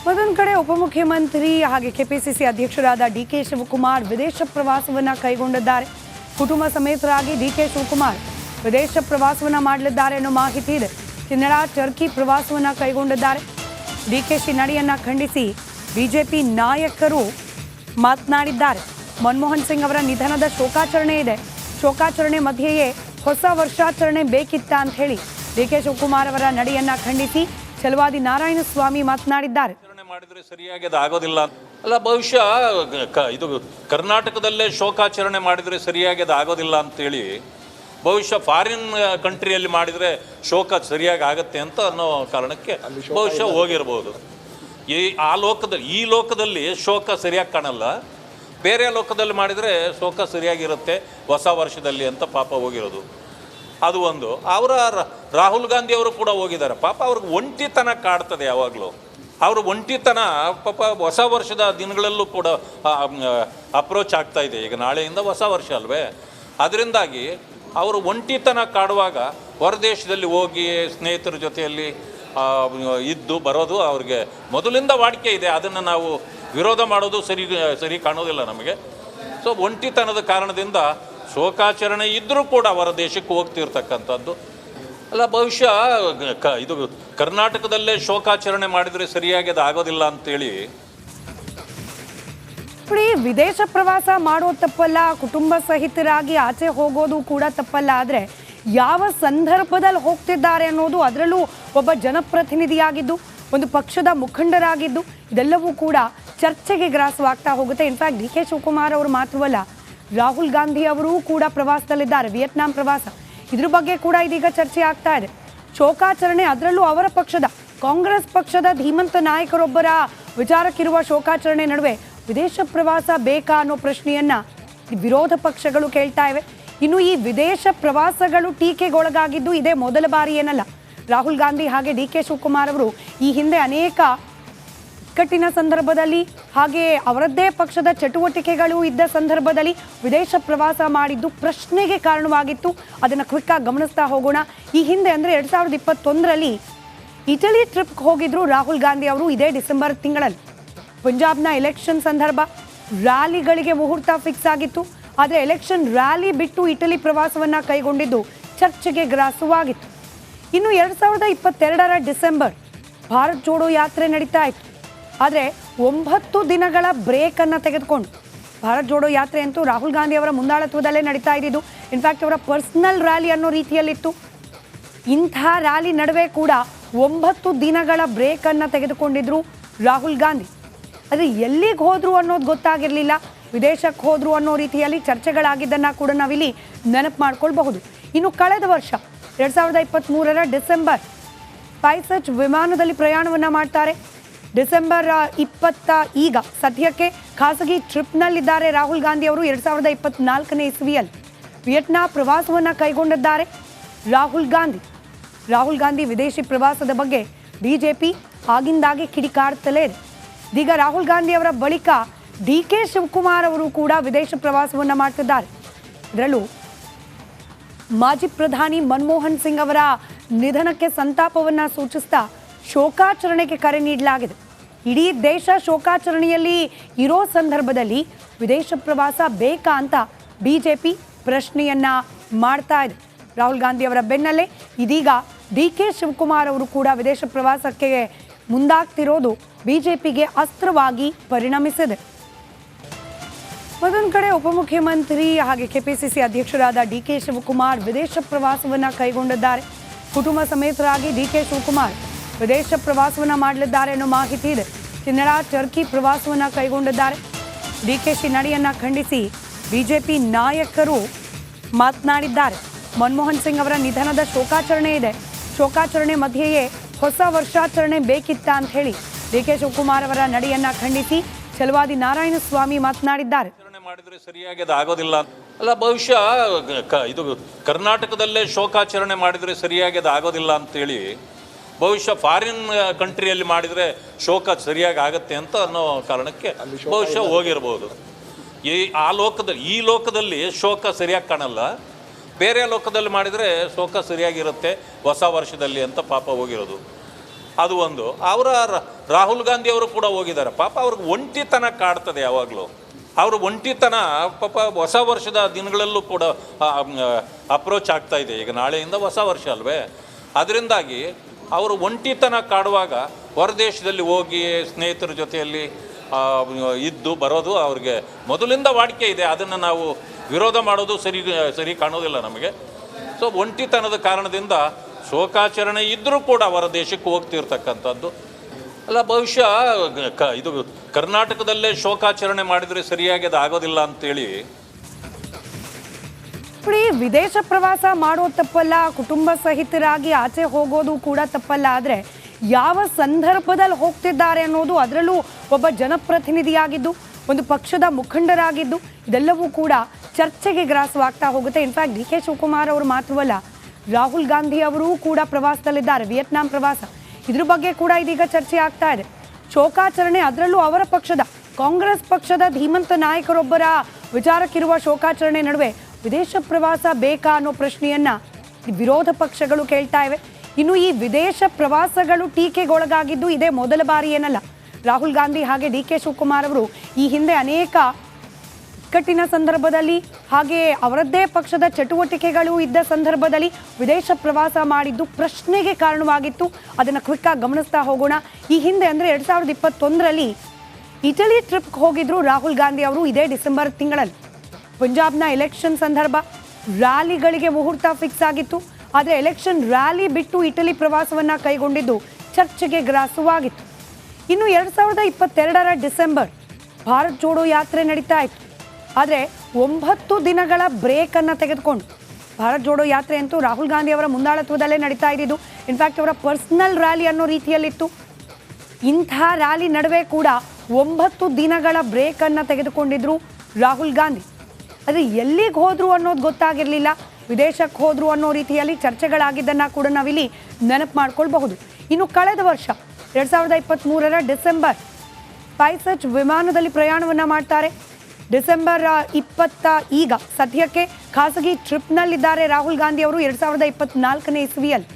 ಮತ್ತೊಂದು ಕಡೆ ಉಪಮುಖ್ಯಮಂತ್ರಿ ಹಾಗೆ ಕೆಪಿಸಿಸಿ ಅಧ್ಯಕ್ಷರಾದ ಡಿಕೆ ಶಿವಕುಮಾರ್ ವಿದೇಶ ಪ್ರವಾಸವನ್ನು ಕೈಗೊಂಡಿದ್ದಾರೆ. ಕುಟುಂಬ ಸಮೇತರಾಗಿ ಡಿಕೆ ಶಿವಕುಮಾರ್ ವಿದೇಶ ಪ್ರವಾಸವನ್ನು ಮಾಡಲಿದ್ದಾರೆ ಅನ್ನೋ ಮಾಹಿತಿ ಇದೆ. ಕೆನಡಾ, ಟರ್ಕಿ ಪ್ರವಾಸವನ್ನು ಕೈಗೊಂಡಿದ್ದಾರೆ. ಡಿಕೆಶಿ ನಡೆಯನ್ನು ಖಂಡಿಸಿ ಬಿಜೆಪಿ ನಾಯಕರು ಮಾತನಾಡಿದ್ದಾರೆ. ಮನಮೋಹನ್ ಸಿಂಗ್ ಅವರ ನಿಧನದ ಶೋಕಾಚರಣೆ ಇದೆ. ಶೋಕಾಚರಣೆ ಮಧ್ಯೆಯೇ ಹೊಸ ವರ್ಷಾಚರಣೆ ಬೇಕಿತ್ತ ಅಂತ ಹೇಳಿ ಡಿಕೆ ಶಿವಕುಮಾರ್ ಅವರ ನಡೆಯನ್ನು ಖಂಡಿಸಿ ಛಲವಾದಿ ನಾರಾಯಣಸ್ವಾಮಿ ಮಾತನಾಡಿದ್ದಾರೆ. ಮಾಡಿದ್ರೆ ಸರಿಯಾಗಿ ಅದು ಆಗೋದಿಲ್ಲ ಅಲ್ಲ, ಬಹುಶಃ ಇದು ಕರ್ನಾಟಕದಲ್ಲೇ ಶೋಕಾಚರಣೆ ಮಾಡಿದರೆ ಸರಿಯಾಗಿ ಅದು ಆಗೋದಿಲ್ಲ ಅಂತೇಳಿ ಬಹುಶಃ ಫಾರಿನ್ ಕಂಟ್ರಿಯಲ್ಲಿ ಮಾಡಿದರೆ ಶೋಕ ಸರಿಯಾಗಿ ಆಗುತ್ತೆ ಅಂತ ಅನ್ನೋ ಕಾರಣಕ್ಕೆ ಬಹುಶಃ ಹೋಗಿರ್ಬೋದು. ಈ ಲೋಕದಲ್ಲಿ ಶೋಕ ಸರಿಯಾಗಿ ಕಾಣಲ್ಲ, ಬೇರೆ ಲೋಕದಲ್ಲಿ ಮಾಡಿದರೆ ಶೋಕ ಸರಿಯಾಗಿರುತ್ತೆ ಹೊಸ ವರ್ಷದಲ್ಲಿ ಅಂತ ಪಾಪ ಹೋಗಿರೋದು. ಅದು ಒಂದು. ರಾಹುಲ್ ಗಾಂಧಿ ಅವರು ಕೂಡ ಹೋಗಿದ್ದಾರೆ. ಪಾಪ ಅವ್ರಿಗೆ ಒಂಟಿತನ ಕಾಡ್ತದೆ ಯಾವಾಗಲೂ. ಅವರು ಒಂಟಿತನ ಪಾಪ ಹೊಸ ವರ್ಷದ ದಿನಗಳಲ್ಲೂ ಕೂಡ ಅಪ್ರೋಚ್ ಆಗ್ತಾ ಇದೆ. ಈಗ ನಾಳೆಯಿಂದ ಹೊಸ ವರ್ಷ ಅಲ್ವೇ, ಅದರಿಂದಾಗಿ ಅವರು ಒಂಟಿತನ ಕಾಡುವಾಗ ಹೊರದೇಶದಲ್ಲಿ ಹೋಗಿ ಸ್ನೇಹಿತರ ಜೊತೆಯಲ್ಲಿ ಇದ್ದು ಬರೋದು ಅವ್ರಿಗೆ ಮೊದಲಿಂದ ವಾಡಿಕೆ ಇದೆ. ಅದನ್ನು ನಾವು ವಿರೋಧ ಮಾಡೋದು ಸರಿ ಕಾಣೋದಿಲ್ಲ ನಮಗೆ. ಸೊ ಒಂಟಿತನದ ಕಾರಣದಿಂದ ಶೋಕಾಚರಣೆ ಇದ್ದರೂ ಕೂಡ ಹೊರ ದೇಶಕ್ಕೆ ಹೋಗ್ತಿರ್ತಕ್ಕಂಥದ್ದು ಅಲ್ಲ, ಬಹುಶಃ ಇದು ಕರ್ನಾಟಕದಲ್ಲೇ ಶೋಕಾಚರಣೆ ಮಾಡಿದರೆ ಸರಿಯಾಗಿ ಅದು ಆಗೋದಿಲ್ಲ ಅಂತೇಳಿ. ವಿದೇಶ ಪ್ರವಾಸ ಮಾಡೋದು ತಪ್ಪಲ್ಲ, ಕುಟುಂಬ ಸಹಿತರಾಗಿ ಆಚೆ ಹೋಗೋದು ಕೂಡ ತಪ್ಪಲ್ಲ. ಆದರೆ ಯಾವ ಸಂದರ್ಭದಲ್ಲಿ ಹೋಗ್ತಿದ್ದಾರೆ ಅನ್ನೋದು, ಅದರಲ್ಲೂ ಒಬ್ಬ ಜನಪ್ರತಿನಿಧಿಯಾಗಿದ್ದು, ಒಂದು ಪಕ್ಷದ ಮುಖಂಡರಾಗಿದ್ದು, ಇದೆಲ್ಲವೂ ಕೂಡ ಚರ್ಚೆಗೆ ಗ್ರಾಸವಾಗ್ತಾ ಹೋಗುತ್ತೆ. ಇನ್ಫ್ಯಾಕ್ಟ್ ಡಿ ಕೆ ಶಿವಕುಮಾರ್ ಅವರು ಮಾತ್ರವಲ್ಲ, ರಾಹುಲ್ ಗಾಂಧಿ ಅವರೂ ಕೂಡ ಪ್ರವಾಸದಲ್ಲಿದ್ದಾರೆ, ವಿಯೆಟ್ನಾಂ ಪ್ರವಾಸ. ಇದ್ರ ಬಗ್ಗೆ ಕೂಡ ಇದೀಗ ಚರ್ಚೆ ಆಗ್ತಾ ಇದೆ. ಶೋಕಾಚರಣೆ, ಅದರಲ್ಲೂ ಅವರ ಪಕ್ಷದ ಕಾಂಗ್ರೆಸ್ ಪಕ್ಷದ ಧೀಮಂತ ನಾಯಕರೊಬ್ಬರ ವಿಚಾರಕ್ಕಿರುವ ಶೋಕಾಚರಣೆ ನಡುವೆ ವಿದೇಶ ಪ್ರವಾಸ ಬೇಕಾ ಅನ್ನೋ ಪ್ರಶ್ನೆಯನ್ನ ವಿರೋಧ ಪಕ್ಷಗಳು ಕೇಳ್ತಾ ಇವೆ. ಇನ್ನು ಈ ವಿದೇಶ ಪ್ರವಾಸಗಳು ಟೀಕೆಗೊಳಗಾಗಿದ್ದು ಇದೇ ಮೊದಲ ಬಾರಿ ಏನಲ್ಲ. ರಾಹುಲ್ ಗಾಂಧಿ ಹಾಗೆ ಡಿ ಕೆ ಶಿವಕುಮಾರ್ ಅವರು ಈ ಹಿಂದೆ ಅನೇಕ ಇಕ್ಕಟ್ಟಿನ ಸಂದರ್ಭದಲ್ಲಿ ಹಾಗೆ ಅವರದ್ದೇ ಪಕ್ಷದ ಚಟುವಟಿಕೆಗಳು ಇದ್ದ ಸಂದರ್ಭದಲ್ಲಿ ವಿದೇಶ ಪ್ರವಾಸ ಮಾಡಿದ್ದು ಪ್ರಶ್ನೆಗೆ ಕಾರಣವಾಗಿತ್ತು. ಅದನ್ನು ಕ್ವಿಕ್ಕಾಗಿ ಗಮನಿಸ್ತಾ ಹೋಗೋಣ. ಈ ಹಿಂದೆ ಅಂದರೆ 2021ರಲ್ಲಿ ಇಟಲಿ ಟ್ರಿಪ್ಗೆ ಹೋಗಿದ್ರು ರಾಹುಲ್ ಗಾಂಧಿ ಅವರು. ಇದೇ ಡಿಸೆಂಬರ್ ತಿಂಗಳಲ್ಲಿ ಪಂಜಾಬ್ನ ಎಲೆಕ್ಷನ್ ಸಂದರ್ಭ ರ್ಯಾಲಿಗಳಿಗೆ ಮುಹೂರ್ತ ಫಿಕ್ಸ್ ಆಗಿತ್ತು. ಆದರೆ ಎಲೆಕ್ಷನ್ ರ್ಯಾಲಿ ಬಿಟ್ಟು ಇಟಲಿ ಪ್ರವಾಸವನ್ನು ಕೈಗೊಂಡಿದ್ದು ಚರ್ಚೆಗೆ ಗ್ರಾಸವಾಗಿತ್ತು. ಇನ್ನು 2022ರ ಡಿಸೆಂಬರ್ ಭಾರತ್ ಜೋಡೋ ಯಾತ್ರೆ ನಡೀತಾ ಇತ್ತು. ಆದರೆ 9 ದಿನಗಳ ಬ್ರೇಕನ್ನು ತೆಗೆದುಕೊಂಡು ಭಾರತ್ ಜೋಡೋ ಯಾತ್ರೆ ಅಂತೂ ರಾಹುಲ್ ಗಾಂಧಿ ಅವರ ಮುಂದಾಳತ್ವದಲ್ಲೇ ನಡೀತಾ ಇದ್ದಿದ್ದು. ಇನ್ಫ್ಯಾಕ್ಟ್ ಅವರ ಪರ್ಸನಲ್ ರ್ಯಾಲಿ ಅನ್ನೋ ರೀತಿಯಲ್ಲಿತ್ತು. ಇಂಥ ರ್ಯಾಲಿ ನಡುವೆ ಕೂಡ 9 ದಿನಗಳ ಬ್ರೇಕನ್ನು ತೆಗೆದುಕೊಂಡಿದ್ರು ರಾಹುಲ್ ಗಾಂಧಿ. ಆದರೆ ಎಲ್ಲಿಗೆ ಹೋದ್ರು ಅನ್ನೋದು ಗೊತ್ತಾಗಿರಲಿಲ್ಲ. ವಿದೇಶಕ್ಕೆ ಹೋದ್ರು ಅನ್ನೋ ರೀತಿಯಲ್ಲಿ ಚರ್ಚೆಗಳಾಗಿದ್ದನ್ನು ಕೂಡ ನಾವಿಲ್ಲಿ ನೆನಪು ಮಾಡ್ಕೊಳ್ಬಹುದು. ಇನ್ನು ಕಳೆದ ವರ್ಷ 2023ರ ಡಿಸೆಂಬರ್ ಸ್ಪೈಸಜ್ ವಿಮಾನದಲ್ಲಿ ಪ್ರಯಾಣವನ್ನು ಮಾಡ್ತಾರೆ. ಡಿಸೆಂಬರ್ 20 ಈಗ ಸದ್ಯಕ್ಕೆ ಖಾಸಗಿ ಟ್ರಿಪ್ನಲ್ಲಿದ್ದಾರೆ ರಾಹುಲ್ ಗಾಂಧಿ ಅವರು. 2024ನೇ ಇಸ್ವಿಯಲ್ಲಿ ವಿಯೆಟ್ನಾಂ ಪ್ರವಾಸವನ್ನು ಕೈಗೊಂಡಿದ್ದಾರೆ ರಾಹುಲ್ ಗಾಂಧಿ ವಿದೇಶಿ ಪ್ರವಾಸದ ಬಗ್ಗೆ ಬಿಜೆಪಿ ಆಗಿಂದಾಗೆ ಕಿಡಿಕಾಡ್ತಲೇ ಇದೆ. ಇದೀಗ ರಾಹುಲ್ ಗಾಂಧಿ ಅವರ ಬಳಿಕ ಡಿ ಕೆ ಶಿವಕುಮಾರ್ ಅವರು ಕೂಡ ವಿದೇಶ ಪ್ರವಾಸವನ್ನು ಮಾಡ್ತಿದ್ದಾರೆ. ಇದರಲ್ಲೂ ಮಾಜಿ ಪ್ರಧಾನಿ ಮನಮೋಹನ್ ಸಿಂಗ್ ಅವರ ನಿಧನಕ್ಕೆ ಸಂತಾಪವನ್ನು ಸೂಚಿಸ್ತಾ ಶೋಕಾಚರಣೆಗೆ ಕರೆ ನೀಡಲಾಗಿದೆ. ಇಡೀ ದೇಶ ಶೋಕಾಚರಣೆಯಲ್ಲಿ ಇರೋ ಸಂದರ್ಭದಲ್ಲಿ ವಿದೇಶ ಪ್ರವಾಸ ಬೇಕಾ ಅಂತ ಬಿಜೆಪಿ ಪ್ರಶ್ನೆಯನ್ನ ಮಾಡ್ತಾ ಇದೆ. ರಾಹುಲ್ ಗಾಂಧಿ ಅವರ ಬೆನ್ನಲ್ಲೇ ಇದೀಗ ಡಿ ಕೆ ಶಿವಕುಮಾರ್ ಅವರು ಕೂಡ ವಿದೇಶ ಪ್ರವಾಸಕ್ಕೆ ಮುಂದಾಗ್ತಿರೋದು ಬಿಜೆಪಿಗೆ ಅಸ್ತ್ರವಾಗಿ ಪರಿಣಮಿಸಿದೆ. ಮತ್ತೊಂದು ಕಡೆ ಉಪಮುಖ್ಯಮಂತ್ರಿ ಹಾಗೆ ಕೆಪಿಸಿಸಿ ಅಧ್ಯಕ್ಷರಾದ ಡಿ ಕೆ ಶಿವಕುಮಾರ್ ವಿದೇಶ ಪ್ರವಾಸವನ್ನು ಕೈಗೊಂಡಿದ್ದಾರೆ. ಕುಟುಂಬ ಸಮೇತರಾಗಿ ಡಿ ಕೆ ಶಿವಕುಮಾರ್ ವಿದೇಶ ಪ್ರವಾಸವನ್ನು ಮಾಡಲಿದ್ದಾರೆ ಅನ್ನೋ ಮಾಹಿತಿ ಇದೆ. ಕೆನಡಾ, ಟರ್ಕಿ ಪ್ರವಾಸವನ್ನು ಕೈಗೊಂಡಿದ್ದಾರೆ. ಡಿಕೆಶಿ ನಡೆಯನ್ನು ಖಂಡಿಸಿ ಬಿಜೆಪಿ ನಾಯಕರು ಮಾತನಾಡಿದ್ದಾರೆ. ಮನಮೋಹನ್ ಸಿಂಗ್ ಅವರ ನಿಧನದ ಶೋಕಾಚರಣೆ ಇದೆ. ಶೋಕಾಚರಣೆ ಮಧ್ಯೆಯೇ ಹೊಸ ವರ್ಷಾಚರಣೆ ಬೇಕಿತ್ತ ಅಂತ ಹೇಳಿ ಡಿ ಕೆ ಶಿವಕುಮಾರ್ ಅವರ ನಡೆಯನ್ನು ಖಂಡಿಸಿ ಛಲವಾದಿ ನಾರಾಯಣಸ್ವಾಮಿ ಮಾತನಾಡಿದ್ದಾರೆ. ಮಾಡಿದ್ರೆ ಸರಿಯಾಗಿ ಅದು ಆಗೋದಿಲ್ಲ ಅಲ್ಲ, ಬಹುಶಃ ಇದು ಕರ್ನಾಟಕದಲ್ಲೇ ಶೋಕಾಚರಣೆ ಮಾಡಿದರೆ ಸರಿಯಾಗಿ ಅದು ಆಗೋದಿಲ್ಲ ಅಂತೇಳಿ ಬಹುಶಃ ಫಾರಿನ್ ಕಂಟ್ರಿಯಲ್ಲಿ ಮಾಡಿದರೆ ಶೋಕ ಸರಿಯಾಗಿ ಆಗುತ್ತೆ ಅಂತ ಅನ್ನೋ ಕಾರಣಕ್ಕೆ ಬಹುಶಃ ಹೋಗಿರ್ಬೋದು. ಈ ಲೋಕದಲ್ಲಿ ಶೋಕ ಸರಿಯಾಗಿ ಕಾಣಲ್ಲ, ಬೇರೆ ಲೋಕದಲ್ಲಿ ಮಾಡಿದರೆ ಶೋಕ ಸರಿಯಾಗಿರುತ್ತೆ ಹೊಸ ವರ್ಷದಲ್ಲಿ ಅಂತ ಪಾಪ ಹೋಗಿರೋದು. ಅದು ಒಂದು. ರಾಹುಲ್ ಗಾಂಧಿ ಅವರು ಕೂಡ ಹೋಗಿದ್ದಾರೆ. ಪಾಪ ಅವ್ರಿಗೆ ಒಂಟಿತನ ಕಾಡ್ತದೆ ಯಾವಾಗಲೂ. ಅವರು ಒಂಟಿತನ ಪಾಪ ಹೊಸ ವರ್ಷದ ದಿನಗಳಲ್ಲೂ ಕೂಡ ಅಪ್ರೋಚ್ ಆಗ್ತಾ ಇದೆ. ಈಗ ನಾಳೆಯಿಂದ ಹೊಸ ವರ್ಷ ಅಲ್ವೇ, ಅದರಿಂದಾಗಿ ಅವರು ಒಂಟಿತನ ಕಾಡುವಾಗ ಹೊರದೇಶದಲ್ಲಿ ಹೋಗಿ ಸ್ನೇಹಿತರ ಜೊತೆಯಲ್ಲಿ ಇದ್ದು ಬರೋದು ಅವ್ರಿಗೆ ಮೊದಲಿಂದ ವಾಡಿಕೆ ಇದೆ. ಅದನ್ನು ನಾವು ವಿರೋಧ ಮಾಡೋದು ಸರಿ ಕಾಣೋದಿಲ್ಲ ನಮಗೆ. ಸೊ ಒಂಟಿತನದ ಕಾರಣದಿಂದ ಶೋಕಾಚರಣೆ ಇದ್ದರೂ ಕೂಡ ಹೊರ ದೇಶಕ್ಕೆ ಹೋಗ್ತಿರ್ತಕ್ಕಂಥದ್ದು ಅಲ್ಲ. ಬಹುಶಃ ಇದು ಕರ್ನಾಟಕದಲ್ಲೇ ಶೋಕಾಚರಣೆ ಮಾಡಿದರೆ ಸರಿಯಾಗಿ ಅದು ಆಗೋದಿಲ್ಲ ಅಂತೇಳಿ. ವಿದೇಶ ಪ್ರವಾಸ ಮಾಡೋದು ತಪ್ಪಲ್ಲ, ಕುಟುಂಬ ಸಹಿತರಾಗಿ ಆಚೆ ಹೋಗೋದು ಕೂಡ ತಪ್ಪಲ್ಲ. ಆದರೆ ಯಾವ ಸಂದರ್ಭದಲ್ಲಿ ಹೋಗ್ತಿದ್ದಾರೆ ಅನ್ನೋದು, ಅದರಲ್ಲೂ ಒಬ್ಬ ಜನಪ್ರತಿನಿಧಿಯಾಗಿದ್ದು, ಒಂದು ಪಕ್ಷದ ಮುಖಂಡರಾಗಿದ್ದು, ಇದೆಲ್ಲವೂ ಕೂಡ ಚರ್ಚೆಗೆ ಗ್ರಾಸವಾಗ್ತಾ ಹೋಗುತ್ತೆ. ಇನ್ಫ್ಯಾಕ್ಟ್ ಡಿ ಕೆ ಶಿವಕುಮಾರ್ ಅವರು ಮಾತ್ರವಲ್ಲ, ರಾಹುಲ್ ಗಾಂಧಿ ಅವರೂ ಕೂಡ ಪ್ರವಾಸದಲ್ಲಿದ್ದಾರೆ, ವಿಯೆಟ್ನಾಂ ಪ್ರವಾಸ. ಇದ್ರ ಬಗ್ಗೆ ಕೂಡ ಇದೀಗ ಚರ್ಚೆ ಆಗ್ತಾ ಇದೆ. ಶೋಕಾಚರಣೆ, ಅದರಲ್ಲೂ ಅವರ ಪಕ್ಷದ ಕಾಂಗ್ರೆಸ್ ಪಕ್ಷದ ಧೀಮಂತ ನಾಯಕರೊಬ್ಬರ ವಿಚಾರಕ್ಕಿರುವ ಶೋಕಾಚರಣೆ ನಡುವೆ ವಿದೇಶ ಪ್ರವಾಸ ಬೇಕಾ ಅನ್ನೋ ಪ್ರಶ್ನೆಯನ್ನ ವಿರೋಧ ಪಕ್ಷಗಳು ಕೇಳ್ತಾ ಇವೆ. ಇನ್ನು ಈ ವಿದೇಶ ಪ್ರವಾಸಗಳು ಟೀಕೆಗೊಳಗಾಗಿದ್ದು ಇದೇ ಮೊದಲ ಬಾರಿ ಏನಲ್ಲ. ರಾಹುಲ್ ಗಾಂಧಿ ಹಾಗೆ ಡಿ ಕೆ ಶಿವಕುಮಾರ್ ಅವರು ಈ ಹಿಂದೆ ಅನೇಕ ಇಕ್ಕಟ್ಟಿನ ಸಂದರ್ಭದಲ್ಲಿ, ಹಾಗೆ ಅವರದ್ದೇ ಪಕ್ಷದ ಚಟುವಟಿಕೆಗಳು ಇದ್ದ ಸಂದರ್ಭದಲ್ಲಿ ವಿದೇಶ ಪ್ರವಾಸ ಮಾಡಿದ್ದು ಪ್ರಶ್ನೆಗೆ ಕಾರಣವಾಗಿತ್ತು. ಅದನ್ನು ಕ್ವಿಕ್ಕಾಗಿ ಗಮನಿಸ್ತಾ ಹೋಗೋಣ. ಈ ಹಿಂದೆ ಅಂದರೆ 2021ರಲ್ಲಿ ಇಟಲಿ ಟ್ರಿಪ್ಗೆ ಹೋಗಿದ್ರು ರಾಹುಲ್ ಗಾಂಧಿ ಅವರು. ಇದೇ ಡಿಸೆಂಬರ್ ತಿಂಗಳಲ್ಲಿ ಪಂಜಾಬ್ನ ಎಲೆಕ್ಷನ್ ಸಂದರ್ಭ ರ್ಯಾಲಿಗಳಿಗೆ ಮುಹೂರ್ತ ಫಿಕ್ಸ್ ಆಗಿತ್ತು. ಆದರೆ ಎಲೆಕ್ಷನ್ ರ್ಯಾಲಿ ಬಿಟ್ಟು ಇಟಲಿ ಪ್ರವಾಸವನ್ನು ಕೈಗೊಂಡಿದ್ದು ಚರ್ಚೆಗೆ ಗ್ರಾಸವಾಗಿತ್ತು. ಇನ್ನು 2022ರ ಡಿಸೆಂಬರ್ ಭಾರತ್ ಜೋಡೋ ಯಾತ್ರೆ ನಡೀತಾ ಇತ್ತು. ಆದರೆ 9 ದಿನಗಳ ಬ್ರೇಕನ್ನು ತೆಗೆದುಕೊಂಡು, ಭಾರತ್ ಜೋಡೋ ಯಾತ್ರೆ ಅಂತೂ ರಾಹುಲ್ ಗಾಂಧಿ ಅವರ ಮುಂದಾಳತ್ವದಲ್ಲೇ ನಡೀತಾ ಇದ್ದಿದ್ದು. ಇನ್ಫ್ಯಾಕ್ಟ್ ಅವರ ಪರ್ಸನಲ್ ರ್ಯಾಲಿ ಅನ್ನೋ ರೀತಿಯಲ್ಲಿತ್ತು. ಇಂಥ ರ್ಯಾಲಿ ನಡುವೆ ಕೂಡ 9 ದಿನಗಳ ಬ್ರೇಕನ್ನು ತೆಗೆದುಕೊಂಡಿದ್ರು ರಾಹುಲ್ ಗಾಂಧಿ. ಆದರೆ ಎಲ್ಲಿಗೆ ಹೋದ್ರು ಅನ್ನೋದು ಗೊತ್ತಾಗಿರಲಿಲ್ಲ. ವಿದೇಶಕ್ಕೆ ಹೋದ್ರು ಅನ್ನೋ ರೀತಿಯಲ್ಲಿ ಚರ್ಚೆಗಳಾಗಿದ್ದನ್ನು ಕೂಡ ನಾವಿಲ್ಲಿ ನೆನಪು ಮಾಡ್ಕೊಳ್ಬಹುದು. ಇನ್ನು ಕಳೆದ ವರ್ಷ 2023ರ ಡಿಸೆಂಬರ್ ಸ್ಪೈಸೆಜ್ ವಿಮಾನದಲ್ಲಿ ಪ್ರಯಾಣವನ್ನು ಮಾಡ್ತಾರೆ. ಡಿಸೆಂಬರ್ 20 ಈಗ ಸದ್ಯಕ್ಕೆ ಖಾಸಗಿ ಟ್ರಿಪ್ನಲ್ಲಿದ್ದಾರೆ ರಾಹುಲ್ ಗಾಂಧಿ ಅವರು. 2024ನೇ ಇಸ್ವಿಯಲ್ಲಿ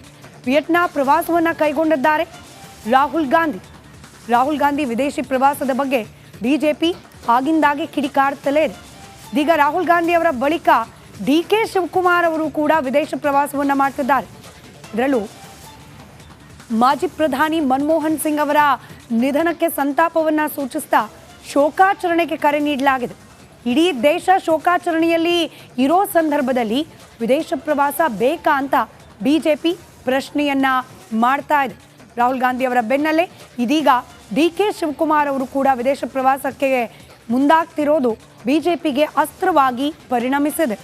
ವಿಯೆಟ್ನಾಂ ಪ್ರವಾಸವನ್ನು ಕೈಗೊಂಡಿದ್ದಾರೆ ರಾಹುಲ್ ಗಾಂಧಿ ವಿದೇಶಿ ಪ್ರವಾಸದ ಬಗ್ಗೆ ಬಿಜೆಪಿ ಆಗಿಂದಾಗೆ ಕಿಡಿಕಾಡ್ತಲೇ ಇದೆ. ಇದೀಗ ರಾಹುಲ್ ಗಾಂಧಿ ಅವರ ಬಳಿಕ ಡಿ ಕೆ ಶಿವಕುಮಾರ್ ಅವರು ಕೂಡ ವಿದೇಶ ಪ್ರವಾಸವನ್ನು ಮಾಡ್ತಿದ್ದಾರೆ. ಇದರಲ್ಲೂ ಮಾಜಿ ಪ್ರಧಾನಿ ಮನಮೋಹನ್ ಸಿಂಗ್ ಅವರ ನಿಧನಕ್ಕೆ ಸಂತಾಪವನ್ನು ಸೂಚಿಸ್ತಾ ಶೋಕಾಚರಣೆಗೆ ಕರೆ ನೀಡಲಾಗಿದೆ. ಇಡೀ ದೇಶ ಶೋಕಾಚರಣೆಯಲ್ಲಿ ಇರೋ ಸಂದರ್ಭದಲ್ಲಿ ವಿದೇಶ ಪ್ರವಾಸ ಬೇಕಾ ಅಂತ ಬಿಜೆಪಿ ಪ್ರಶ್ನೆಯನ್ನ ಮಾಡ್ತಾ ಇದೆ. ರಾಹುಲ್ ಗಾಂಧಿ ಅವರ ಬೆನ್ನಲ್ಲೇ ಇದೀಗ ಡಿ ಕೆ ಶಿವಕುಮಾರ್ ಅವರು ಕೂಡ ವಿದೇಶ ಪ್ರವಾಸಕ್ಕೆ ಮುಂದಾಗ್ತಿರೋದು ಬಿಜೆಪಿಗೆ ಅಸ್ತ್ರವಾಗಿ ಪರಿಣಮಿಸಿದೆ.